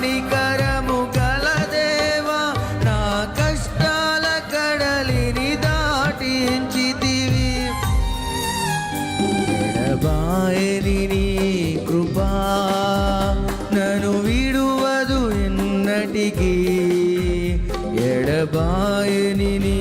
కనికరము గల దేవా నా కష్టాల కడలిని దాటించితివి. ఎడబాయని నీ కృపా నన్ను విడువదు ఎన్నటికీ. ఎడబాయని నీ